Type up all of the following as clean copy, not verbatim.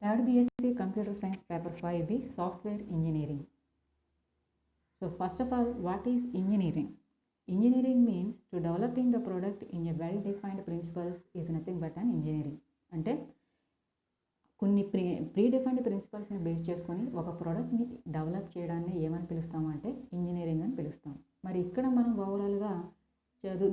Third BSc Computer Science Paper 5B Software Engineering. So first of all, what is engineering? Engineering means to developing the product in a well-defined principles is nothing but an engineering. అంటే కొన్ని predefined ప్రిన్సిపల్స్ని base చేసుకొని ఒక ప్రోడక్ట్ని develop చేయడాన్ని ఏమని పిలుస్తాము అంటే ఇంజనీరింగ్ అని పిలుస్తాం. మరి ఇక్కడ మనం ఓవరాల్గా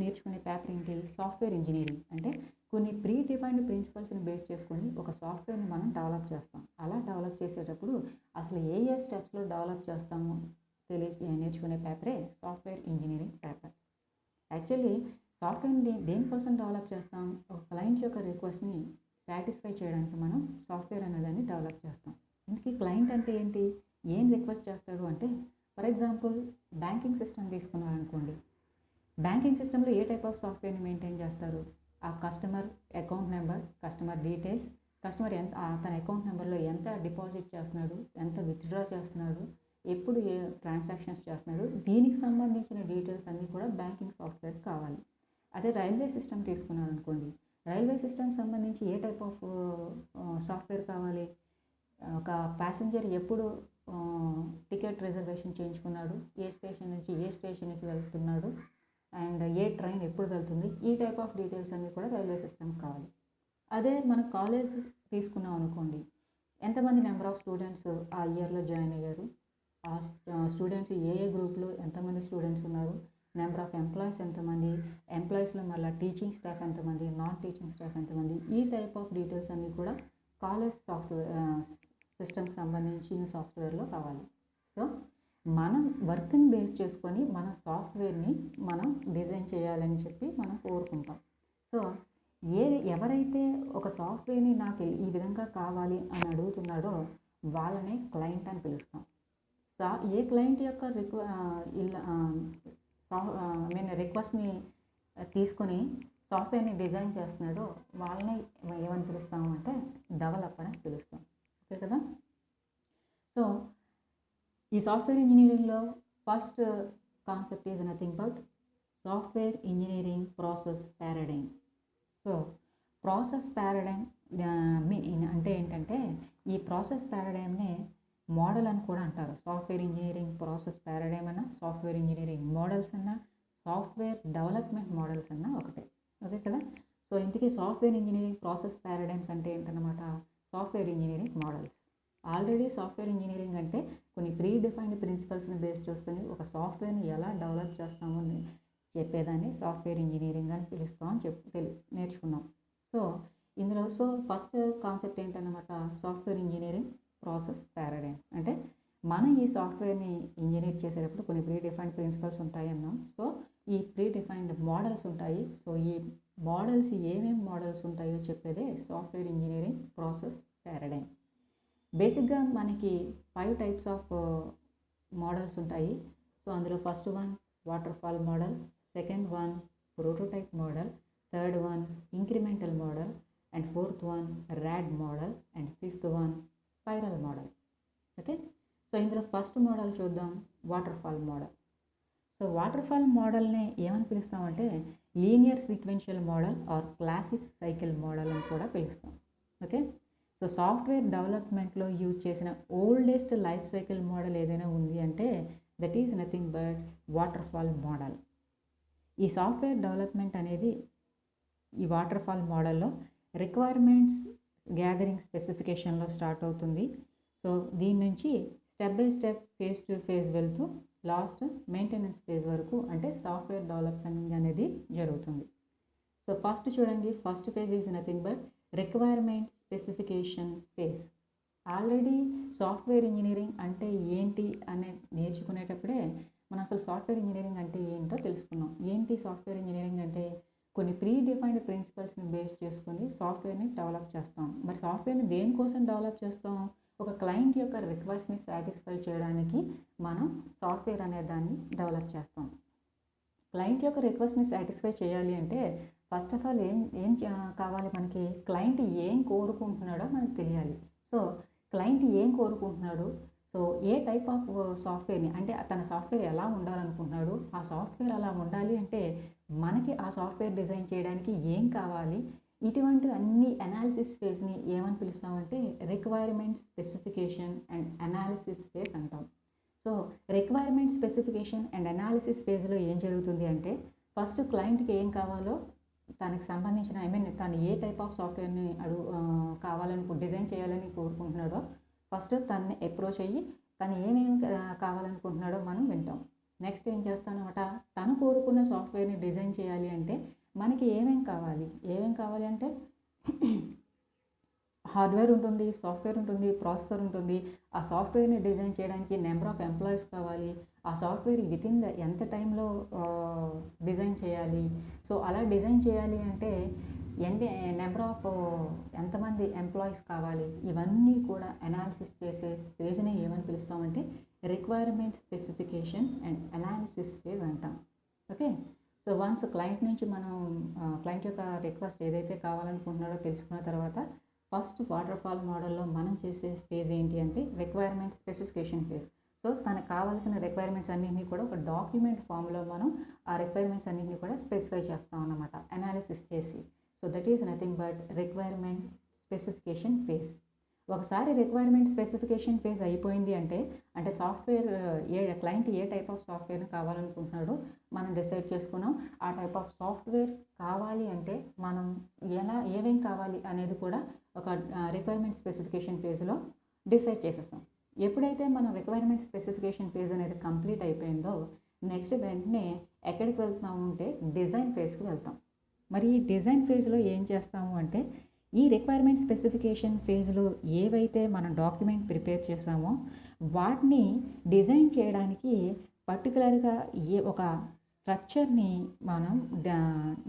నేర్చుకునే పేపర్ ఏంటి? Software engineering. అంటే కొన్ని ప్రీడిఫైన్డ్ ప్రిన్సిపల్స్ని బేస్ చేసుకొని ఒక సాఫ్ట్వేర్ని మనం డెవలప్ చేస్తాం. అలా డెవలప్ చేసేటప్పుడు అసలు ఏ స్టెప్స్లో డెవలప్ చేస్తాము నేర్చుకునే పేపరే సాఫ్ట్వేర్ ఇంజనీరింగ్ పేపర్. యాక్చువల్లీ సాఫ్ట్వేర్ని దేనికోసం డెవలప్ చేస్తాం? ఒక క్లయింట్ యొక్క రిక్వెస్ట్ని సాటిస్ఫై చేయడానికి మనం సాఫ్ట్వేర్ అనేదాన్ని డెవలప్ చేస్తాం. ఇందుకే క్లయింట్ అంటే ఏంటి? ఏం రిక్వెస్ట్ చేస్తాడు అంటే, ఫర్ ఎగ్జాంపుల్ బ్యాంకింగ్ సిస్టమ్ తీసుకున్నారనుకోండి. బ్యాంకింగ్ సిస్టంలో ఏ టైప్ ఆఫ్ సాఫ్ట్వేర్ని మెయింటైన్ చేస్తారు? ఆ customer account number, customer details, customer తన అకౌంట్ నెంబర్లో ఎంత డిపాజిట్ చేస్తున్నాడు, ఎంత విత్డ్రా చేస్తున్నాడు, ఎప్పుడు ఏ ట్రాన్సాక్షన్స్ చేస్తున్నాడు, దీనికి సంబంధించిన డీటెయిల్స్ అన్నీ కూడా బ్యాంకింగ్ సాఫ్ట్వేర్ కావాలి. అదే రైల్వే సిస్టమ్ తీసుకున్నారనుకోండి. రైల్వే సిస్టమ్ సంబంధించి ఏ టైప్ ఆఫ్ సాఫ్ట్వేర్ కావాలి? ఒక ప్యాసింజర్ ఎప్పుడు టికెట్ రిజర్వేషన్ చేయించుకున్నాడు, ఏ స్టేషన్ నుంచి ఏ స్టేషన్కి వెళ్తున్నాడు, అండ్ ఏ ట్రైన్ ఎప్పుడు వెళ్తుంది, ఈ టైప్ ఆఫ్ డీటెయిల్స్ అన్నీ కూడా రైల్వే సిస్టమ్ కావాలి. అదే మన కాలేజ్ తీసుకున్నాం అనుకోండి. ఎంతమంది నెంబర్ ఆఫ్ స్టూడెంట్స్ ఆ ఇయర్లో జాయిన్ అయ్యారు, ఆ స్టూడెంట్స్ ఏ గ్రూప్లో ఎంతమంది స్టూడెంట్స్ ఉన్నారు, నెంబర్ ఆఫ్ ఎంప్లాయీస్ ఎంతమంది, ఎంప్లాయీస్లో మళ్ళీ టీచింగ్ స్టాఫ్ ఎంతమంది, నాన్ టీచింగ్ స్టాఫ్ ఎంతమంది, ఈ టైప్ ఆఫ్ డీటెయిల్స్ అన్నీ కూడా కాలేజ్ సాఫ్ట్వేర్ సిస్టమ్కి సంబంధించిన సాఫ్ట్వేర్లో కావాలి. సో మనం వర్క్ని బేస్ చేసుకొని మన సాఫ్ట్వేర్ని మనం డిజైన్ చేయాలని చెప్పి మనం కోరుకుంటాం. సో ఎవరైతే ఒక సాఫ్ట్వేర్ని నాకు ఈ విధంగా కావాలి అని అడుగుతున్నాడో వాళ్ళనే క్లయింట్ అని పిలుస్తాం. ఏ క్లయింట్ యొక్క రిక్వెస్ట్ని తీసుకొని సాఫ్ట్వేర్ని డిజైన్ చేస్తున్నాడో వాళ్ళని ఏమని పిలుస్తాము అంటే డెవలపర్ అని పిలుస్తాం. ఓకే కదా? సో ఈ సాఫ్ట్వేర్ ఇంజనీరింగ్లో first concept is nothing but software engineering process paradigm. So process paradigm అంటే ఏంటంటే, ఈ ప్రాసెస్ పారాడైమ్నే మోడల్ అని కూడా అంటారు. సాఫ్ట్వేర్ ఇంజనీరింగ్ ప్రాసెస్ పారాడైమ్ అన్న, సాఫ్ట్వేర్ ఇంజనీరింగ్ మోడల్స్ అన్న, సాఫ్ట్వేర్ డెవలప్మెంట్ మోడల్స్ అన్న ఒకటే. ఓకే కదా? సో ఇంతకీ సాఫ్ట్వేర్ ఇంజనీరింగ్ ప్రాసెస్ పారాడైమ్స్ అంటే ఏంటన్నమాట? Software engineering models. Already software engineering అంటే కొన్ని ప్రీ డిఫైన్డ్ ప్రిన్సిపల్స్ని బేస్ చేసుకొని ఒక సాఫ్ట్వేర్ని ఎలా డెవలప్ చేస్తామో అని చెప్పేదాన్ని సాఫ్ట్వేర్ ఇంజనీరింగ్ అని పిలుస్తామని నేర్చుకున్నాం. సో ఇందులో ఫస్ట్ కాన్సెప్ట్ ఏంటన్నమాట? Software engineering process paradigm. అంటే మనం ఈ సాఫ్ట్వేర్ని ఇంజనీర్ చేసేటప్పుడు కొన్ని ప్రీ డిఫైన్డ్ ప్రిన్సిపల్స్ ఉంటాయి అన్నాం. సో ఈ ప్రీ డిఫైన్డ్ మోడల్స్ ఉంటాయి. సో ఈ మోడల్స్ ఏమేమి మోడల్స్ ఉంటాయో చెప్పేదే సాఫ్ట్వేర్ ఇంజనీరింగ్ ప్రాసెస్ పారాడైమ్. బేసిక్గా మనకి 5 టైప్స్ ఆఫ్ మోడల్స్ ఉంటాయి. సో అందులో first one water fall model, second one prototype model, third one incremental model, and fourth one rat model, and fifth one spiral model. Okay? So ఇందులో first model చూద్దాం, water fall model. So water fall మోడల్ని ఏమని పిలుస్తామంటే linear sequential model are classic cycle model అని కూడా పిలుస్తాం. Okay? So software డెవలప్మెంట్లో use చేసిన oldest life cycle model ఏదైనా ఉంది అంటే that is nothing but water fall model. ఈ సాఫ్ట్వేర్ డెవలప్మెంట్ అనేది ఈ వాటర్ ఫాల్ మోడల్లో రిక్వైర్మెంట్స్ గ్యాదరింగ్ స్పెసిఫికేషన్లో స్టార్ట్ అవుతుంది. సో దీని నుంచి step by step, phase to phase వెళ్తూ లాస్ట్ మెయింటెనెన్స్ ఫేజ్ వరకు అంటే సాఫ్ట్వేర్ డెవలప్మెంట్ అనేది జరుగుతుంది. సో ఫస్ట్ చూడండి, first phase is nothing but requirement specification phase. Already software engineering అంటే ఏంటి అని నేర్చుకునేటప్పుడే మనం అసలు సాఫ్ట్వేర్ ఇంజనీరింగ్ అంటే ఏంటో తెలుసుకున్నాం. ఏంటి సాఫ్ట్వేర్ ఇంజనీరింగ్ అంటే? కొన్ని ప్రీ డిఫైన్డ్ ప్రిన్సిపల్స్ని బేస్ చేసుకొని సాఫ్ట్వేర్ని డెవలప్ చేస్తాం. మరి సాఫ్ట్వేర్ని దేనికోసం డెవలప్ చేస్తాం? ఒక క్లయింట్ యొక్క రిక్వెస్ట్ని సాటిస్ఫై చేయడానికి మనం సాఫ్ట్వేర్ అనే దాన్ని డెవలప్ చేస్తాం. క్లయింట్ యొక్క రిక్వెస్ట్ని సాటిస్ఫై చేయాలి అంటే ఫస్ట్ ఆఫ్ ఆల్ ఏం కావాలి మనకి? క్లయింట్ ఏం కోరుకుంటున్నాడో మనకు తెలియాలి. సో క్లయింట్ ఏం కోరుకుంటున్నాడు, సో ఏ టైప్ ఆఫ్ సాఫ్ట్వేర్ని, అంటే తన సాఫ్ట్వేర్ ఎలా ఉండాలనుకుంటున్నాడు, ఆ సాఫ్ట్వేర్ అలా ఉండాలి అంటే మనకి ఆ సాఫ్ట్వేర్ డిజైన్ చేయడానికి ఏం కావాలి, ఇటువంటి అన్ని అనాలిసిస్ ఫేజ్ని ఏమని పిలుస్తామంటే requirement specification and analysis phase అంటాం. So requirement specification and analysis ఫేజ్లో ఏం జరుగుతుంది అంటే ఫస్ట్ క్లయింట్కి ఏం కావాలో తనకు సంబంధించిన తను ఏ టైప్ ఆఫ్ సాఫ్ట్వేర్ని కావాలని డిజైన్ చేయాలని కోరుకుంటున్నాడో ఫస్ట్ తనని అప్రోచ్ అయ్యి తను ఏమేమి కావాలనుకుంటున్నాడో మనం వింటాం. నెక్స్ట్ ఏం చేస్తానమాట, తను కోరుకున్న సాఫ్ట్వేర్ని డిజైన్ చేయాలి అంటే మనకి ఏమేం కావాలి అంటే హార్డ్వేర్ ఉంటుంది, సాఫ్ట్వేర్ ఉంటుంది, ప్రాసెసర్ ఉంటుంది. ఆ సాఫ్ట్వేర్ని డిజైన్ చేయడానికి నెంబర్ ఆఫ్ ఎంప్లాయీస్ కావాలి. ఆ సాఫ్ట్వేర్ వితిన్ ఎంత టైంలో డిజైన్ చేయాలి. సో అలా డిజైన్ చేయాలి అంటే నెంబర్ ఆఫ్ ఎంతమంది ఎంప్లాయీస్ కావాలి. ఇవన్నీ కూడా అనాలిసిస్ చేసే ఫేజ్ని ఏమని పిలుస్తామంటే requirement specification and analysis phase అంటాం. ఓకే. సో వన్స్ క్లయింట్ నుంచి మనం క్లయింట్ యొక్క రిక్వెస్ట్ ఏదైతే కావాలనుకుంటున్నాడో తెలుసుకున్న తర్వాత ఫస్ట్ వాటర్ ఫాల్ మోడల్లో మనం చేసే ఫేజ్ ఏంటి అంటే రిక్వైర్మెంట్ స్పెసిఫికేషన్ ఫేజ్. సో తనకు కావాల్సిన రిక్వైర్మెంట్స్ అన్నింటినీ కూడా ఒక డాక్యుమెంట్ ఫామ్లో మనం ఆ రిక్వైర్మెంట్స్ అన్నింటినీ కూడా స్పెసిఫై చేస్తాం అన్నమాట అనాలిసిస్ చేసి. So that is nothing but requirement specification phase. ఒకసారి రిక్వైర్మెంట్ స్పెసిఫికేషన్ ఫేజ్ అయిపోయింది అంటే software client A type of సాఫ్ట్వేర్ని కావాలనుకుంటున్నాడో మనం డిసైడ్ చేసుకున్నాం. ఆ టైప్ ఆఫ్ సాఫ్ట్వేర్ కావాలి అంటే మనం ఏమేం కావాలి అనేది కూడా ఒక రిక్వైర్మెంట్ స్పెసిఫికేషన్ ఫేజ్లో డిసైడ్ చేసేస్తాం. ఎప్పుడైతే మనం రిక్వైర్మెంట్ స్పెసిఫికేషన్ ఫేజ్ అనేది కంప్లీట్ అయిపోయిందో నెక్స్ట్ వెంటనే ఎక్కడికి వెళ్తున్నాము అంటే డిజైన్ ఫేజ్కి వెళ్తాం. మరి ఈ డిజైన్ ఫేజ్లో ఏం చేస్తాము అంటే ఈ రిక్వైర్మెంట్ స్పెసిఫికేషన్ ఫేజ్లో ఏవైతే మనం డాక్యుమెంట్ ప్రిపేర్ చేసామో వాటిని డిజైన్ చేయడానికి పర్టికులర్గా ఒక స్ట్రక్చర్ని మనం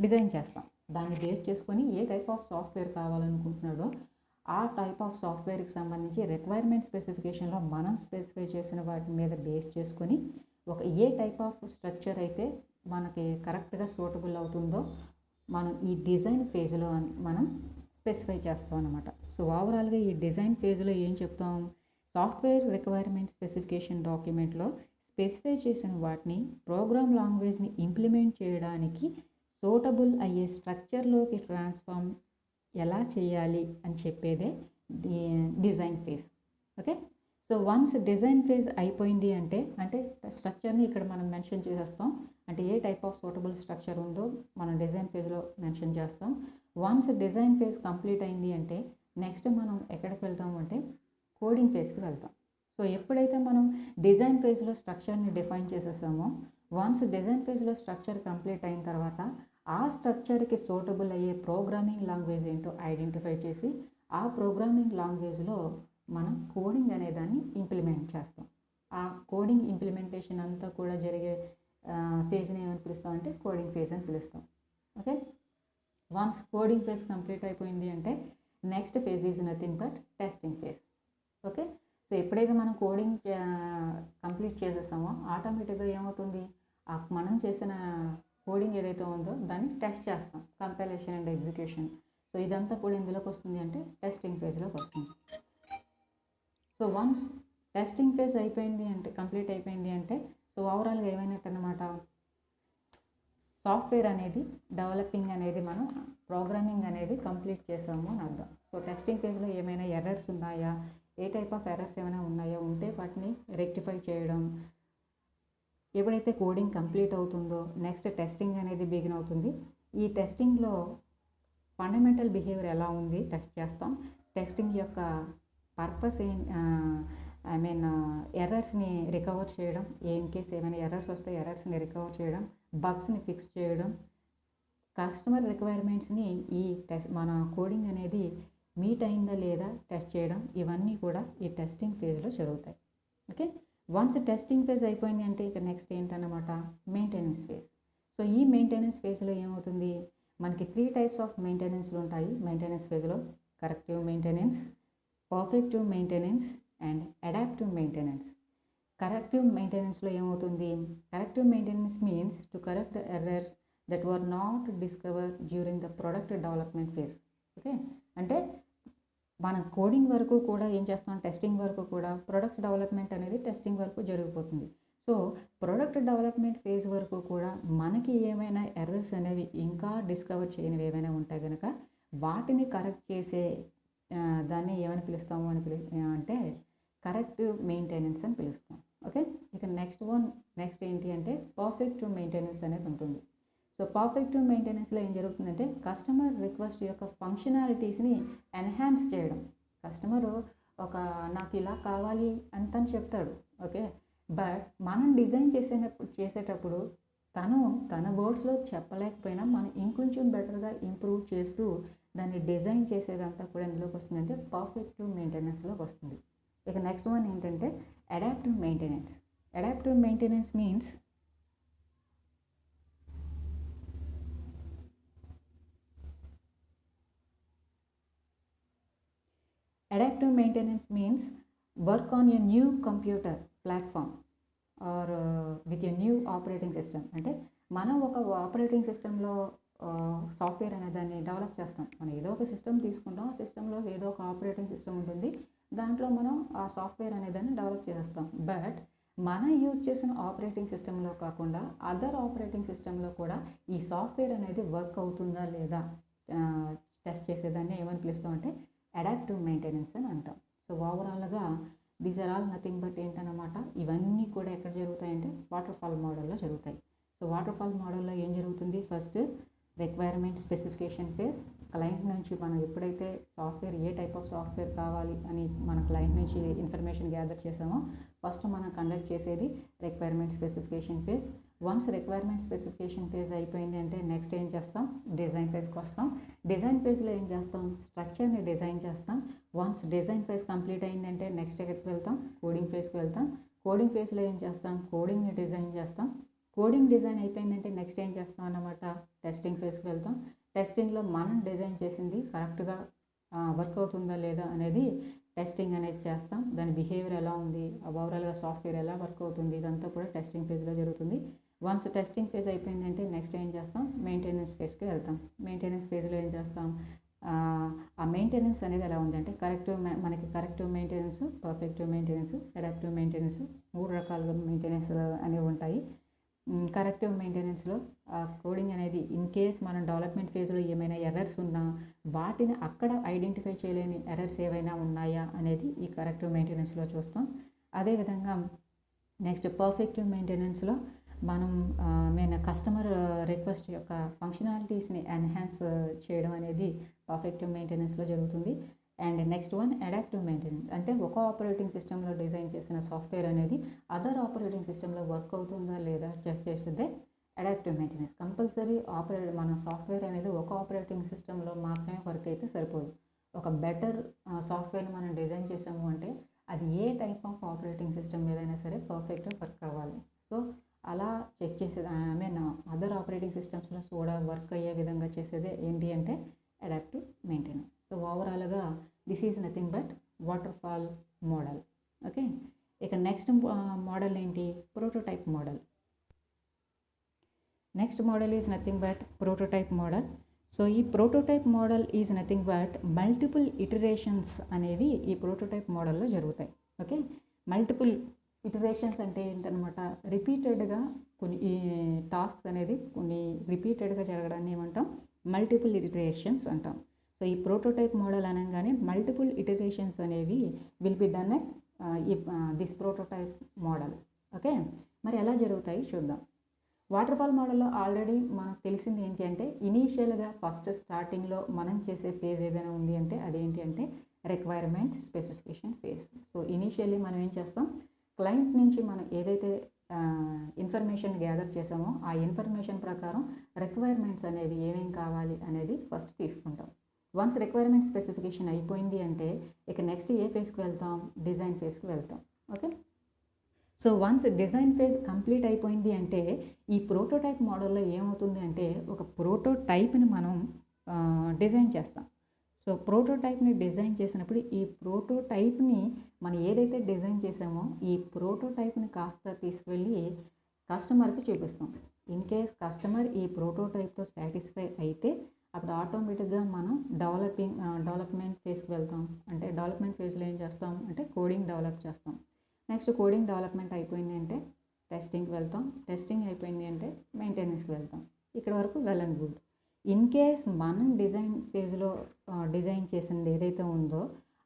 డిజైన్ చేస్తాం. దాన్ని బేస్ చేసుకొని ఏ టైప్ ఆఫ్ సాఫ్ట్వేర్ కావాలనుకుంటున్నాడో ఆ టైప్ ఆఫ్ సాఫ్ట్వేర్కి సంబంధించి రిక్వైర్మెంట్ స్పెసిఫికేషన్లో మనం స్పెసిఫై చేసిన వాటి మీద బేస్ చేసుకొని ఏ టైప్ ఆఫ్ స్ట్రక్చర్ అయితే మనకి కరెక్ట్గా సూటబుల్ అవుతుందో మనం ఈ డిజైన్ ఫేజ్లో మనం స్పెసిఫై చేస్తాం అన్నమాట. సో ఓవరాల్గా ఈ డిజైన్ ఫేజ్లో ఏం చెప్తాం, సాఫ్ట్వేర్ రిక్వైర్మెంట్ స్పెసిఫికేషన్ డాక్యుమెంట్లో స్పెసిఫై చేసిన వాటిని ప్రోగ్రామ్ లాంగ్వేజ్ని ఇంప్లిమెంట్ చేయడానికి సూటబుల్ అయ్యే స్ట్రక్చర్లోకి ట్రాన్స్ఫార్మ్ ఎలా చేయాలి అని చెప్పేదే design phase. Okay. So once design phase అయిపోయింది అంటే స్ట్రక్చర్ని ఇక్కడ మనం మెన్షన్ చేసేస్తాం. అంటే ఏ టైప్ ఆఫ్ సూటబుల్ స్ట్రక్చర్ ఉందో మనం డిజైన్ ఫేజ్లో మెన్షన్ చేస్తాం. వన్స్ డిజైన్ ఫేజ్ కంప్లీట్ అయింది అంటే నెక్స్ట్ మనం ఎక్కడికి వెళ్తాము అంటే కోడింగ్ ఫేజ్కి వెళ్తాం. సో ఎప్పుడైతే మనం డిజైన్ ఫేజ్లో స్ట్రక్చర్ని డిఫైన్ చేసేసామో వన్స్ డిజైన్ ఫేజ్లో స్ట్రక్చర్ కంప్లీట్ అయిన తర్వాత ఆ స్ట్రక్చర్కి సూటబుల్ అయ్యే ప్రోగ్రామింగ్ లాంగ్వేజ్ ఏంటో ఐడెంటిఫై చేసి ఆ ప్రోగ్రామింగ్ లాంగ్వేజ్లో మనం కోడింగ్ అనే దాన్ని ఇంప్లిమెంట్ చేస్తాం. ఆ కోడింగ్ ఇంప్లిమెంటేషన్ అంతా కూడా జరిగే ఫేజ్ని ఏమని పిలుస్తాం అంటే కోడింగ్ ఫేజ్ అని పిలుస్తాం. Okay. Once coding phase complete అయిపోయింది అంటే next phase is nothing but testing phase. Okay. So ఎప్పుడైతే మనం కోడింగ్ కంప్లీట్ చేసేసామో ఆటోమేటిక్గా ఏమవుతుంది, మనం చేసిన కోడింగ్ ఏదైతే ఉందో దాన్ని టెస్ట్ చేస్తాం, కంపైలేషన్ అండ్ ఎగ్జిక్యూషన్. సో ఇదంతా కూడా ఎందులోకి వస్తుంది అంటే టెస్టింగ్ ఫేజ్లోకి వస్తుంది. సో వన్స్ టెస్టింగ్ ఫేజ్ అయిపోయింది అంటే కంప్లీట్ అయిపోయింది అంటే సో ఓవరాల్గా ఏమైనట్టు అన్నమాట, సాఫ్ట్వేర్ అనేది డెవలపింగ్ అనేది మనం ప్రోగ్రామింగ్ అనేది కంప్లీట్ చేసాము అని అర్థం. సో టెస్టింగ్ ఫేజ్లో ఏమైనా ఎర్రర్స్ ఉన్నాయా, ఏ టైప్ ఆఫ్ ఎర్రర్స్ ఏమైనా ఉన్నాయా ఉంటే వాటిని రెక్టిఫై చేయడం. ఎప్పుడైతే కోడింగ్ కంప్లీట్ అవుతుందో నెక్స్ట్ టెస్టింగ్ అనేది బిగిన్ అవుతుంది. ఈ టెస్టింగ్లో ఫండమెంటల్ బిహేవియర్ ఎలా ఉంది టెస్ట్ చేస్తాం. టెస్టింగ్ యొక్క పర్పస్ ఎర్రర్స్ని రికవర్ చేయడం, ఇన్ కేస్ ఏమైనా ఎర్రర్స్ వస్తే ఎర్రర్స్ని రికవర్ చేయడం, బగ్స్ని ఫిక్స్ చేయడం, కస్టమర్ రిక్వైర్మెంట్స్ని మన కోడింగ్ అనేది మీట్ అయిందా లేదా టెస్ట్ చేయడం. ఇవన్నీ కూడా ఈ టెస్టింగ్ ఫేజ్లో జరుగుతాయి. ఓకే. వన్స్ టెస్టింగ్ ఫేజ్ అయిపోయింది అంటే ఇక నెక్స్ట్ ఏంటన్నమాట మెయింటెనెన్స్ ఫేజ్. సో ఈ మెయింటెనెన్స్ ఫేజ్లో ఏమవుతుంది, మనకి 3 టైప్స్ ఆఫ్ మెయింటెనెన్స్లు ఉంటాయి మెయింటెనెన్స్ ఫేజ్లో. Corrective maintenance, perfective maintenance and adaptive maintenance. Corrective మెయింటెనెన్స్లో ఏమవుతుంది, corrective maintenance means to correct the errors that were not discovered during the product development phase. Okay. అంటే మనం కోడింగ్ వరకు కూడా ఏం చేస్తాం, టెస్టింగ్ వరకు కూడా ప్రొడక్ట్ డెవలప్మెంట్ అనేది టెస్టింగ్ వరకు జరిగిపోతుంది. సో ప్రొడక్ట్ డెవలప్మెంట్ ఫేజ్ వరకు కూడా మనకి ఏమైనా ఎర్రర్స్ అనేవి ఇంకా డిస్కవర్ చేయనివి ఏమైనా ఉంటాయి కనుక వాటిని కరెక్ట్ చేసే దాన్ని ఏమని పిలుస్తాము అంటే కరెక్టివ్ మెయింటెనెన్స్ అని పిలుస్తాం. ఓకే, ఇక నెక్స్ట్ ఏంటి అంటే పర్ఫెక్టివ్ మెయింటెనెన్స్ అనేది ఉంటుంది. సో పర్ఫెక్టివ్ మెయింటెనెన్స్లో ఏం జరుగుతుందంటే కస్టమర్ రిక్వెస్ట్ యొక్క ఫంక్షనాలిటీస్ని ఎన్హాన్స్ చేయడం. కస్టమరు నాకు ఇలా కావాలి అని చెప్తాడు. ఓకే, బట్ మనం డిజైన్ చేసేటప్పుడు తన వర్డ్స్లో చెప్పలేకపోయినా మనం ఇంకొంచెం బెటర్గా ఇంప్రూవ్ చేస్తూ దాన్ని డిజైన్ చేసేదంతా కూడా ఎందులోకి వస్తుందంటే పర్ఫెక్టివ్ మెయింటెనెన్స్లోకి వస్తుంది. ఇక నెక్స్ట్ వన్ ఏంటంటే adaptive maintenance. Adaptive maintenance means work on a new computer platform or with a new operating system. అంటే మనం ఒక ఆపరేటింగ్ సిస్టంలో సాఫ్ట్వేర్ అనే దాన్ని డెవలప్ చేస్తాం. మనం ఏదో ఒక సిస్టమ్ తీసుకుంటాం, ఆ సిస్టంలో ఏదో ఒక ఆపరేటింగ్ సిస్టమ్ ఉంటుంది, దాంట్లో మనం ఆ సాఫ్ట్వేర్ అనే దాన్ని డెవలప్ చేస్తాం. బట్ మనం యూజ్ చేసిన ఆపరేటింగ్ సిస్టంలో కాకుండా అదర్ ఆపరేటింగ్ సిస్టంలో కూడా ఈ సాఫ్ట్వేర్ అనేది వర్క్ అవుతుందా లేదా టెస్ట్ చేసేదాన్ని ఏమని పిలుస్తాం అంటే అడాప్టివ్ మెయింటెనెన్స్ అని అంటాం. సో ఓవరాల్గా these are all nothing but ఏంటన్నమాట, ఇవన్నీ కూడా ఎక్కడ జరుగుతాయంటే వాటర్ఫాల్ మోడల్లో జరుగుతాయి. సో వాటర్ఫాల్ మోడల్లో ఏం జరుగుతుంది, first requirement specification phase. Client నుంచి మనం ఎప్పుడైతే software A type of software కావాలి అని మన క్లయింట్ నుంచి ఇన్ఫర్మేషన్ గ్యాదర్ చేసామో ఫస్ట్ మనం కండక్ట్ చేసేది requirement specification phase. Once requirement specification phase అయిపోయింది అంటే నెక్స్ట్ ఏం చేస్తాం, డిజైన్ ఫేజ్కి వస్తాం. డిజైన్ ఫేజ్లో ఏం చేస్తాం, స్ట్రక్చర్ని డిజైన్ చేస్తాం. వన్స్ డిజైన్ ఫేజ్ కంప్లీట్ అయిందంటే నెక్స్ట్ ఎక్కడికి వెళ్తాం, కోడింగ్ ఫేజ్కి వెళ్తాం. కోడింగ్ ఫేజ్లో ఏం చేస్తాం, కోడింగ్ని డిజైన్ చేస్తాం. కోడింగ్ డిజైన్ అయిపోయిందంటే నెక్స్ట్ ఏం చేస్తాం అన్నమాట, టెస్టింగ్ ఫేజ్కి వెళ్తాం. టెస్టింగ్లో మనం డిజైన్ చేసింది కరెక్ట్గా వర్క్ అవుతుందా లేదా అనేది టెస్టింగ్ అనేది చేస్తాం. దాని బిహేవియర్ ఎలా ఉంది, ఓవరాల్గా సాఫ్ట్వేర్ ఎలా వర్క్ అవుతుంది, ఇదంతా కూడా టెస్టింగ్ ఫేజ్లో జరుగుతుంది. వన్స్ టెస్టింగ్ ఫేజ్ అయిపోయిందంటే నెక్స్ట్ ఏం చేస్తాం, మెయింటెనెన్స్ ఫేజ్కి వెళ్తాం. మెయింటెనెన్స్ ఫేజ్లో ఏం చేస్తాం, ఆ మెయింటెనెన్స్ అనేది ఎలా ఉంది అంటే మనకి corrective maintenance, perfective maintenance, adaptive maintenance, 3 రకాలుగా మెయింటెనెన్స్ అనేవి ఉంటాయి. కరెక్టివ్ మెయింటెనెన్స్లో కోడింగ్ అనేది ఇన్ కేస్ మనం డెవలప్మెంట్ ఫేజ్లో ఏమైనా ఎర్రర్స్ ఉన్నా వాటిని అక్కడ ఐడెంటిఫై చేయలేని ఎర్రర్స్ ఏవైనా ఉన్నాయా అనేది ఈ కరెక్టివ్ మెయింటెనెన్స్లో చూస్తాం. అదేవిధంగా నెక్స్ట్ పర్ఫెక్టివ్ మెయింటెనెన్స్లో మనం కస్టమర్ రిక్వెస్ట్ యొక్క ఫంక్షనాలిటీస్ని ఎన్హాన్స్ చేయడం అనేది పర్ఫెక్టివ్ మెయింటెనెన్స్లో జరుగుతుంది. And next one adaptive maintenance. అంటే ఒక ఆపరేటింగ్ సిస్టంలో డిజైన్ చేసిన సాఫ్ట్వేర్ అనేది అదర్ ఆపరేటింగ్ సిస్టంలో వర్క్ అవుతుందా లేదా టెస్ట్ చేసేదే అడాప్టివ్ మెయింటెనెన్స్. కంపల్సరీ మన సాఫ్ట్వేర్ అనేది ఒక ఆపరేటింగ్ సిస్టంలో మాత్రమే వర్క్ అయితే సరిపోదు. ఒక బెటర్ సాఫ్ట్వేర్ని మనం డిజైన్ చేసాము అంటే అది ఏ టైప్ ఆఫ్ ఆపరేటింగ్ సిస్టమ్ ఏదైనా సరే పర్ఫెక్ట్గా వర్క్ అవ్వాలి. సో అలా చెక్ చేసేది అదర్ ఆపరేటింగ్ సిస్టమ్స్లో కూడా వర్క్ అయ్యే విధంగా చేసేదే ఏంటి అంటే అడాప్టివ్ మెయింటెనెన్స్. సో ఓవరాల్గా this is nothing but waterfall model. Okay, ఇక నెక్స్ట్ మోడల్ ఏంటి, prototype model. Next model is nothing but prototype model. So ఈ prototype model is nothing but multiple iterations అనేవి ఈ ప్రోటోటైప్ మోడల్లో జరుగుతాయి. ఓకే, మల్టిపుల్ ఇటరేషన్స్ అంటే ఏంటనమాట, రిపీటెడ్గా కొన్ని టాస్క్స్ అనేది కొన్ని రిపీటెడ్గా జరగడాన్ని ఏమంటాం, మల్టిపుల్ ఇటరేషన్స్ అంటాం. సో ఈ ప్రోటోటైప్ మోడల్ అనగానే మల్టిపుల్ ఇటరేషన్స్ అనేవి will be done at this prototype model. Okay, మరి ఎలా జరుగుతాయి చూద్దాం. వాటర్ఫాల్ మోడల్లో ఆల్రెడీ మనకు తెలిసింది ఏంటి అంటే ఇనీషియల్గా ఫస్ట్ స్టార్టింగ్లో మనం చేసే ఫేజ్ ఏదైనా ఉంది అంటే అదేంటి అంటే requirement specification phase. So initially మనం ఏం చేస్తాం, క్లయింట్ నుంచి మనం ఏదైతే ఇన్ఫర్మేషన్ గ్యాదర్ చేసామో ఆ ఇన్ఫర్మేషన్ ప్రకారం రిక్వైర్మెంట్స్ అనేవి ఏమేమి కావాలి అనేది ఫస్ట్ తీసుకుంటాం. వన్స్ రిక్వైర్మెంట్ స్పెసిఫికేషన్ అయిపోయింది అంటే ఇక నెక్స్ట్ ఏ ఫేజ్కి వెళ్తాం, డిజైన్ ఫేజ్కి వెళ్తాం. Okay, so once design phase complete అయిపోయింది అంటే ఈ ప్రోటోటైప్ మోడల్లో ఏమవుతుంది అంటే ఒక ప్రోటోటైప్ని మనం డిజైన్ చేస్తాం. సో ప్రోటోటైప్ని డిజైన్ చేసినప్పుడు ఈ ప్రోటోటైప్ని మనం ఏదైతే డిజైన్ చేసామో ఈ ప్రోటోటైప్ని కాస్త తీసుకువెళ్ళి కస్టమర్కి చూపిస్తాం. ఇన్ కేస్ కస్టమర్ ఈ ప్రోటోటైప్తో సాటిస్ఫై అయితే అప్పుడు ఆటోమేటిక్గా మనం డెవలప్మెంట్ ఫేజ్కి వెళ్తాం. అంటే డెవలప్మెంట్ ఫేజ్లో ఏం చేస్తాం అంటే కోడింగ్ డెవలప్ చేస్తాం. నెక్స్ట్ కోడింగ్ డెవలప్మెంట్ అయిపోయింది అంటే టెస్టింగ్కి వెళ్తాం. టెస్టింగ్ అయిపోయింది అంటే మెయింటెనెన్స్కి వెళ్తాం. ఇక్కడ వరకు well and good. In case మనం డిజైన్ ఫేజ్లో డిజైన్ చేసింది ఏదైతే ఉందో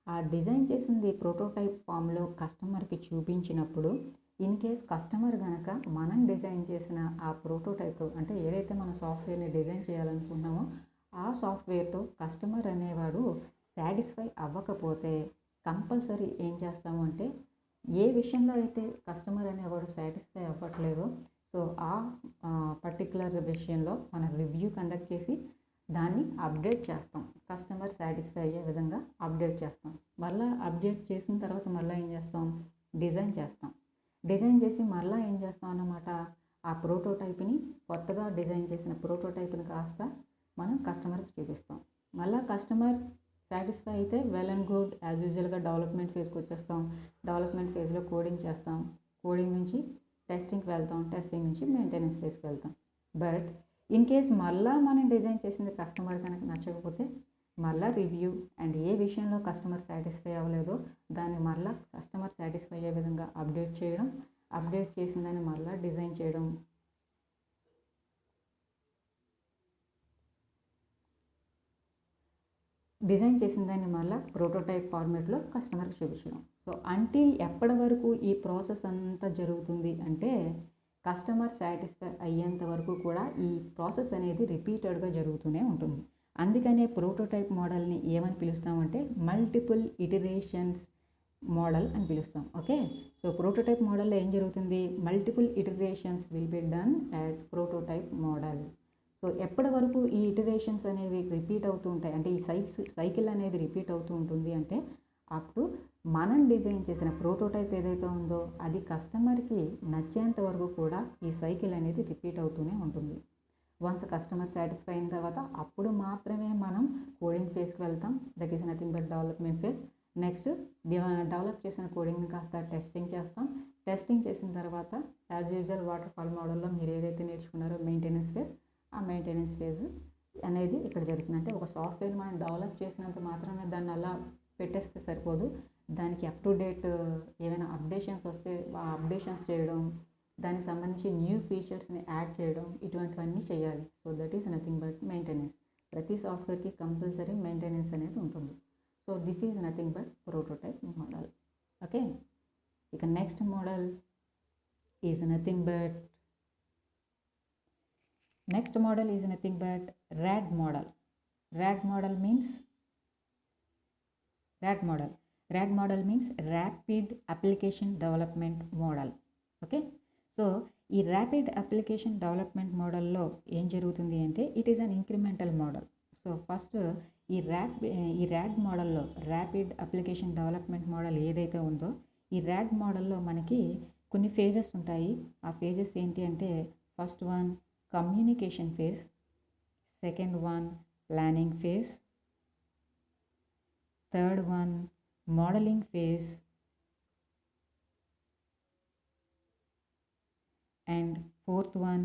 ఆ డిజైన్ చేసింది ప్రోటోటైప్ ఫామ్లో కస్టమర్కి చూపించినప్పుడు ఇన్ కేస్ కస్టమర్ కనుక మనం డిజైన్ చేసిన ఆ ప్రోటోటైప్ అంటే ఏదైతే మన సాఫ్ట్వేర్ని డిజైన్ చేయాలనుకున్నామో ఆ సాఫ్ట్వేర్తో కస్టమర్ అనేవాడు సాటిస్ఫై అవ్వకపోతే కంపల్సరీ ఏం చేస్తాము అంటే ఏ విషయంలో అయితే కస్టమర్ అనేవాడు సాటిస్ఫై అవ్వట్లేదో సో ఆ పర్టికులర్ విషయంలో మనం రివ్యూ కండక్ట్ చేసి దాన్ని అప్డేట్ చేస్తాం. కస్టమర్ సాటిస్ఫై అయ్యే విధంగా అప్డేట్ చేస్తాం. మళ్ళీ అప్డేట్ చేసిన తర్వాత మళ్ళీ ఏం చేస్తాం, డిజైన్ చేస్తాం. డిజైన్ చేసి మళ్ళీ ఏం చేస్తాం అన్నమాట, ఆ ప్రోటోటైప్ని కొత్తగా డిజైన్ చేసిన ప్రోటోటైప్ని కాస్త మనం కస్టమర్కి చూపిస్తాం. మళ్ళీ కస్టమర్ సాటిస్ఫై అయితే వెల్ అండ్ గుడ్, యాజ్ యూజువల్గా డెవలప్మెంట్ ఫేజ్కి వచ్చేస్తాం. డెవలప్మెంట్ ఫేజ్లో కోడింగ్ చేస్తాం. కోడింగ్ నుంచి టెస్టింగ్కి వెళ్తాం. టెస్టింగ్ నుంచి మెయింటెనెన్స్ ఫేజ్కి వెళ్తాం. బట్ ఇన్ కేస్ మళ్ళీ మనం డిజైన్ చేసింది కస్టమర్ కనుక నచ్చకపోతే మళ్ళీ రివ్యూ అండ్ ఏ విషయంలో కస్టమర్ సాటిస్ఫై అవ్వలేదో దాన్ని మళ్ళీ కస్టమర్ సాటిస్ఫై అయ్యే విధంగా అప్డేట్ చేయడం, అప్డేట్ చేసిన దాన్ని మళ్ళీ డిజైన్ చేయడం. డిజైన్ చేసిన దాన్ని మళ్ళీ ప్రోటోటైప్ ఫార్మేట్లో కస్టమర్కి చూపించడం. సో అంటిల్ ఎప్పటి వరకు ఈ ప్రాసెస్ అంతా జరుగుతుంది అంటే కస్టమర్ సాటిస్ఫై అయ్యేంత వరకు కూడా ఈ ప్రాసెస్ అనేది రిపీటెడ్గా జరుగుతూనే ఉంటుంది. అందుకనే ప్రోటోటైప్ మోడల్ని ఏమని పిలుస్తామంటే మల్టిపుల్ ఇటరేషన్స్ మోడల్ అని పిలుస్తాం. ఓకే, సో ప్రోటోటైప్ మోడల్లో ఏం జరుగుతుంది, multiple iterations will be done at prototype model. So ఎప్పటి వరకు ఈ ఇటరేషన్స్ అనేవి రిపీట్ అవుతూ ఉంటాయి అంటే ఈ సైకిల్ అనేది రిపీట్ అవుతూ ఉంటుంది అంటే అప్ టు మనం డిజైన్ చేసిన ప్రోటోటైప్ ఏదైతే ఉందో అది కస్టమర్కి నచ్చేంత వరకు కూడా ఈ సైకిల్ అనేది రిపీట్ అవుతూనే ఉంటుంది. వన్స్ కస్టమర్ సాటిస్ఫై అయిన తర్వాత అప్పుడు మాత్రమే మనం కోడింగ్ ఫేజ్కి వెళ్తాం. That is nothing but development phase. Next develop చేసిన కోడింగ్ని కాస్త టెస్టింగ్ చేస్తాం. టెస్టింగ్ చేసిన తర్వాత యాజ్ యూజువల్ వాటర్ ఫాల్ మోడల్లో మీరు ఏదైతే నేర్చుకున్నారో మెయింటెనెన్స్ ఫేజ్, ఆ మెయింటెనెన్స్ ఫేజ్ అనేది ఇక్కడ జరుగుతుంది. అంటే ఒక సాఫ్ట్వేర్ మనం డెవలప్ చేసినంత మాత్రమే దాన్ని అలా పెట్టేస్తే సరిపోదు. దానికి అప్ టు డేట్ ఏమైనా అప్డేషన్స్ వస్తే ఆ అప్డేషన్స్ చేయడం, దానికి సంబంధించి న్యూ ఫీచర్స్ని యాడ్ చేయడం, ఇటువంటివన్నీ చేయాలి. So that is nothing but maintenance. ప్రతి సాఫ్ట్వేర్కి కంపల్సరీ మెయింటెనెన్స్ అనేది ఉంటుంది. So this is nothing but prototype model. Okay, ఇక next model is nothing but RAD model. RAD model means Rapid Application Development Model. Okay, so ఈ rapid application development మోడల్లో ఏం జరుగుతుంది అంటే it is an incremental model. So first ఈ RAD మోడల్లో rapid application development model ఏదైతే ఉందో ఈ ర్యాడ్ మోడల్లో మనకి కొన్ని ఫేజెస్ ఉంటాయి. ఆ ఫేజెస్ ఏంటి అంటే first one communication phase, second one planning phase, third one modelling phase, and fourth one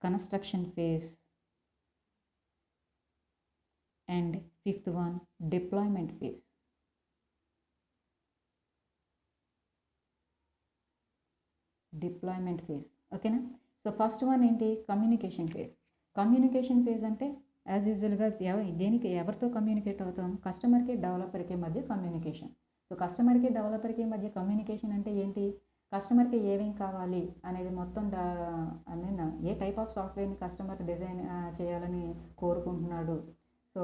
construction phase, and fifth one deployment phase. ఓకేనా. సో ఫస్ట్ వన్ ఏంటి, కమ్యూనికేషన్ ఫేజ్. కమ్యూనికేషన్ ఫేజ్ అంటే as యూజువల్గా ఎవరితో communicate అవుతాం, కస్టమర్కి డెవలపర్కి మధ్య communication. So కస్టమర్కి డెవలపర్కి మధ్య కమ్యూనికేషన్ అంటే ఏంటి, కస్టమర్కి ఏమేం కావాలి అనేది మొత్తం ఏ టైప్ ఆఫ్ సాఫ్ట్వేర్ని కస్టమర్ డిజైన్ చేయాలని కోరుకుంటున్నాడు సో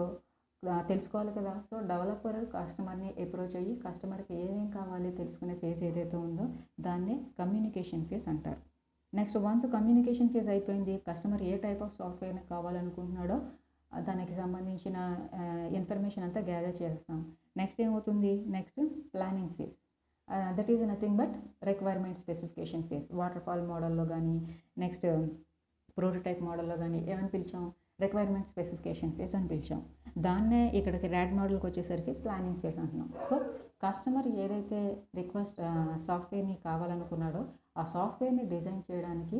తెలుసుకోవాలి కదా. సో డెవలపర్ కస్టమర్ని అప్రోచ్ అయ్యి కస్టమర్కి ఏమేం కావాలి తెలుసుకునే ఫేజ్ ఏదైతే ఉందో దాన్నే కమ్యూనికేషన్ ఫేజ్ అంటారు. నెక్స్ట్ వన్స్ కమ్యూనికేషన్ ఫేజ్ అయిపోయింది, కస్టమర్ ఏ టైప్ ఆఫ్ సాఫ్ట్వేర్ని కావాలనుకుంటున్నాడో దానికి సంబంధించిన ఇన్ఫర్మేషన్ అంతా గ్యాదర్ చేస్తాం. నెక్స్ట్ ఏమవుతుంది, next planning phase. That is nothing but requirement specification phase. Water fall మోడల్లో కానీ నెక్స్ట్ ప్రోటోటైప్ మోడల్లో కానీ ఏమని పిలిచాం, రిక్వైర్మెంట్ స్పెసిఫికేషన్ ఫేజ్ అని పిలిచాం. దాన్నే ఇక్కడికి ర్యాడ్ మోడల్కి వచ్చేసరికి ప్లానింగ్ ఫేజ్ అంటున్నాం. సో కస్టమర్ ఏదైతే సాఫ్ట్వేర్ని కావాలనుకున్నాడో ఆ సాఫ్ట్వేర్ని డిజైన్ చేయడానికి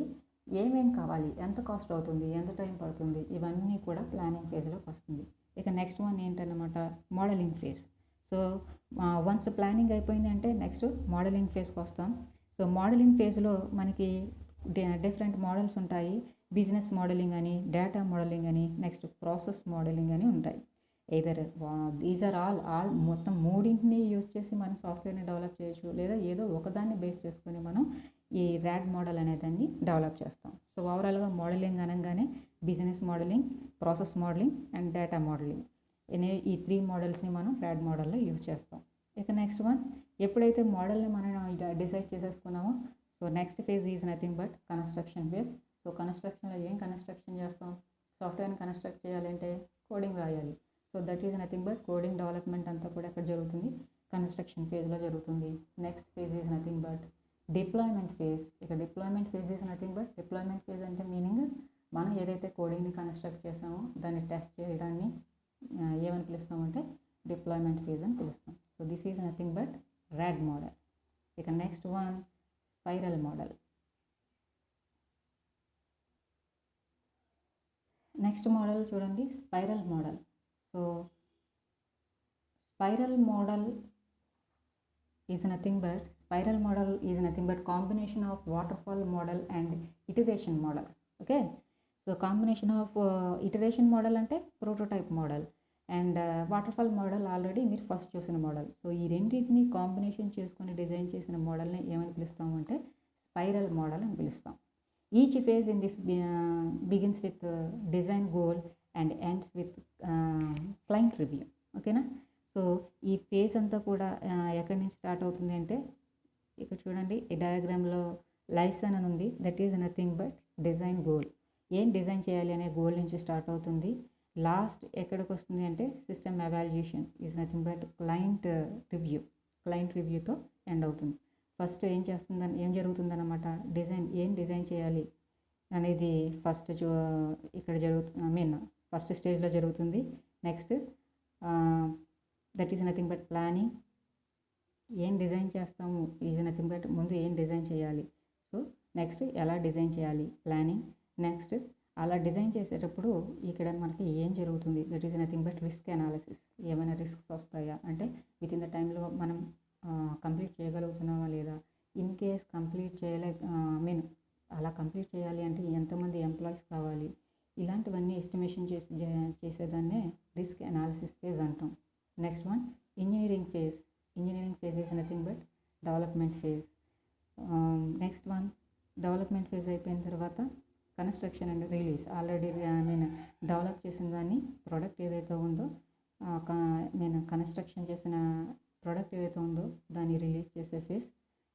ఏమేం కావాలి, ఎంత కాస్ట్ అవుతుంది, ఎంత టైం పడుతుంది, ఇవన్నీ కూడా ప్లానింగ్ ఫేజ్లోకి వస్తుంది. ఇక నెక్స్ట్ వన్ ఏంటన్నమాట, modeling phase. So once planning అయిపోయింది అంటే నెక్స్ట్ మోడలింగ్ ఫేజ్కి వస్తాం. సో మోడలింగ్ ఫేజ్లో మనకి డిఫరెంట్ మోడల్స్ ఉంటాయి. బిజినెస్ మోడలింగ్ అని, డేటా మోడలింగ్ అని, నెక్స్ట్ ప్రాసెస్ మోడలింగ్ అని ఉంటాయి. ఎయిదర్ దీస్ ఆర్ ఆల్ మొత్తం మూడింటిని యూజ్ చేసి మనం సాఫ్ట్వేర్ని డెవలప్ చేయొచ్చు, లేదా ఏదో ఒకదాన్ని బేస్ చేసుకొని మనం ఈ ర్యాడ్ మోడల్ అనేదాన్ని డెవలప్ చేస్తాం. సో ఓవరాల్గా మోడలింగ్ అనగానే business modelling, process modelling and data modelling ఈ 3 మోడల్స్ని మనం ర్యాడ్ మోడల్లో యూజ్ చేస్తాం. ఇక నెక్స్ట్ వన్, ఎప్పుడైతే మోడల్ని మనం డిసైడ్ చేసేసుకున్నామో, so next phase is nothing but construction phase. So కన్స్ట్రక్షన్లో ఏం కన్స్ట్రక్షన్ చేస్తాం? సాఫ్ట్వేర్ని కన్స్ట్రక్ట్ చేయాలంటే కోడింగ్ రాయాలి. So that is nothing but coding development అంతా కూడా ఎక్కడ జరుగుతుంది? కన్స్ట్రక్షన్ ఫేజ్లో జరుగుతుంది. Next phase is nothing but deployment phase. ఇక deployment phase is nothing but, deployment phase అంటే మీనింగ్ మనం ఏదైతే కోడింగ్ని కన్స్ట్రక్ట్ చేసామో దాన్ని టెస్ట్ చేయడాన్ని ఏమని పిలుస్తామంటే డిప్లాయ్మెంట్ ఫేజ్ అని పిలుస్తాం. So this is nothing but RAD model. ఇక next one spiral model. Next model చూడండి, spiral model. So spiral model is nothing but combination of waterfall model and iteration model. Okay, so combination of iteration model అంటే prototype model, and waterfall model already మీరు first చూసిన model. So ఈ రెండింటిని combination చేసుకొని design చేసిన మోడల్ని ఏమని పిలుస్తాము అంటే స్పైరల్ మోడల్ అని పిలుస్తాం. Each phase in this begins with design goal and ends with client review. ఓకేనా? సో ఈ ఫేజ్ అంతా కూడా ఎక్కడి నుంచి స్టార్ట్ అవుతుంది అంటే, ఇక్కడ చూడండి ఈ డయాగ్రామ్లో లైసన్ అని ఉంది. That is nothing but design goal. ఏం డిజైన్ చేయాలి అనే గోల్ నుంచి స్టార్ట్ అవుతుంది. లాస్ట్ ఎక్కడికి వస్తుంది అంటే system evaluation is nothing but client రివ్యూతో ఎండ్ అవుతుంది. ఫస్ట్ ఏం జరుగుతుందన్నమాట, ఏం డిజైన్ చేయాలి అనేది ఫస్ట్ ఫస్ట్ స్టేజ్లో జరుగుతుంది. Next that is nothing but planning. ఏం డిజైన్ చేస్తాము ఈజ్ నథింగ్ బట్ ముందు ఏం డిజైన్ చేయాలి. సో నెక్స్ట్ ఎలా డిజైన్ చేయాలి, ప్లానింగ్. నెక్స్ట్ అలా డిజైన్ చేసేటప్పుడు ఇక్కడ మనకి ఏం జరుగుతుంది, that is nothing but risk analysis. ఏమైనా రిస్క్స్ వస్తాయా అంటే విత్ ఇన్ ద టైంలో మనం కంప్లీట్ చేయగలుగుతున్నామా లేదా, ఇన్ కేస్ కంప్లీట్ అలా కంప్లీట్ చేయాలి అంటే ఎంతమంది ఎంప్లాయీస్ కావాలి, ఇలాంటివన్నీ ఎస్టిమేషన్ చేసేదాన్నే రిస్క్ అనాలిసిస్ ఫేజ్ అంటాం. Next one engineering phase is nothing but development phase. Next one development phase అయిపోయిన తర్వాత construction and release. Already develop చేసిన దాన్ని ప్రోడక్ట్ ఏదైతే ఉందో కన్స్ట్రక్షన్ చేసిన ప్రోడక్ట్ ఏదైతే ఉందో దాన్ని రిలీజ్ చేసే phase.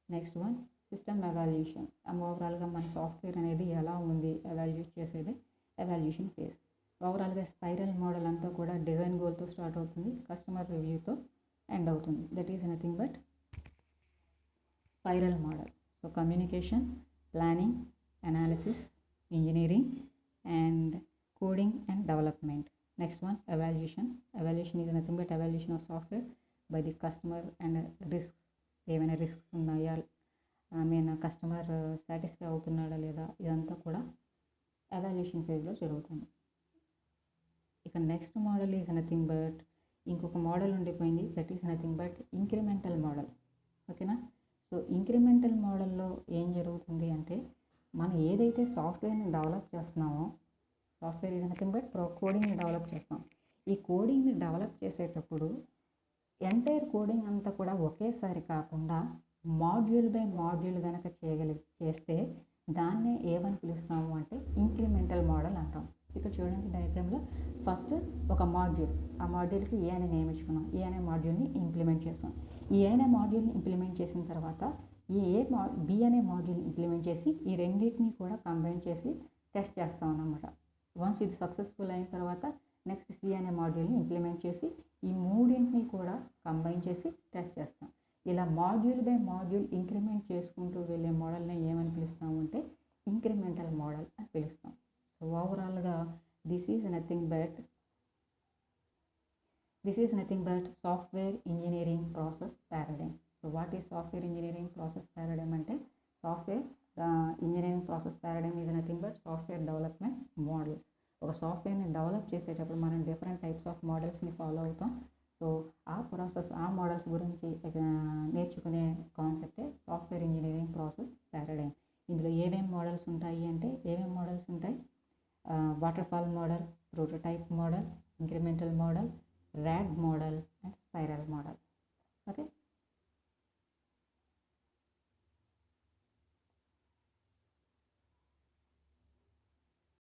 Next one system evaluation. ఓవరాల్గా మన సాఫ్ట్వేర్ అనేది ఎలా ఉంది ఎవాల్యుయేట్ చేసేది ఎవాల్యుయేషన్ ఫేజ్. ఓవరాల్గా స్పైరల్ మోడల్ అంతా కూడా డిజైన్ గోల్తో స్టార్ట్ అవుతుంది, కస్టమర్ రివ్యూతో ఎండ్ అవుతుంది. That is nothing but spiral model. So communication, planning, analysis, engineering and coding and development. Next one evaluation is nothing but evaluation of software by the customer and risk. ఏమైనా risks ఉన్నాయా, customer satisfy అవుతున్నాడా లేదా, ఇదంతా కూడా evaluation ఫేజ్లో జరుగుతుంది. ఇక next model is nothing but ఇంకొక model ఉండిపోయింది, that is nothing but incremental model. ఓకేనా? సో ఇంక్రిమెంటల్ మోడల్లో ఏం జరుగుతుంది అంటే, మనం ఏదైతే సాఫ్ట్వేర్ని డెవలప్ చేస్తున్నామో, సాఫ్ట్వేర్ ఈజ్ నథింగ్ బట్ కోడింగ్ని డెవలప్ చేస్తాం. ఈ కోడింగ్ని డెవలప్ చేసేటప్పుడు ఎంటైర్ కోడింగ్ అంతా కూడా ఒకేసారి కాకుండా మాడ్యూల్ బై మాడ్యూల్ కనుక చేస్తే దాన్నే ఏమని పిలుస్తాము అంటే ఇంక్రిమెంటల్ మోడల్ అంటాం. ఇక్కడ చూడండి డయాగ్రామ్లో ఫస్ట్ ఒక మాడ్యూల్, ఆ మాడ్యూల్కి ఏ అనే నేమ్ ఇచ్చుకున్నాం, ఏ అనే మాడ్యూల్ని ఇంప్లిమెంట్ చేస్తాం. ఈ ఏ అనే మాడ్యూల్ని ఇంప్లిమెంట్ చేసిన తర్వాత బి అనే మాడ్యూల్ని ఇంప్లిమెంట్ చేసి ఈ రెండింటిని కూడా కంబైన్ చేసి టెస్ట్ చేస్తాం అన్నమాట. వన్స్ ఇది సక్సెస్ఫుల్ అయిన తర్వాత నెక్స్ట్ సి అనే మాడ్యూల్ని ఇంప్లిమెంట్ చేసి ఈ మూడింటిని కూడా కంబైన్ చేసి టెస్ట్ చేస్తాం. ఇలా మాడ్యూల్ బై మాడ్యూల్ ఇంక్రిమెంట్ చేసుకుంటూ వెళ్ళే మోడల్ని ఏమని పిలుస్తాము అంటే ఇంక్రిమెంటల్ మోడల్ అని పిలుస్తాం. సో ఓవరాల్గా this is nothing but software engineering process paradigm. So what is software engineering process paradigm అంటే, software engineering process paradigm is nothing but software development models. ఒక సాఫ్ట్వేర్ని డెవలప్ చేసేటప్పుడు మనం డిఫరెంట్ టైప్స్ ఆఫ్ మోడల్స్ని follow అవుతాం. సో ఆ మోడల్స్ గురించి నేర్చుకునే కాన్సెప్టే సాఫ్ట్వేర్ ఇంజనీరింగ్ ప్రాసెస్ పారాడైమ్. ఇందులో ఏమేమి మోడల్స్ ఉంటాయి అంటే waterfall model, prototype model, incremental model, rat model and spiral model. Okay,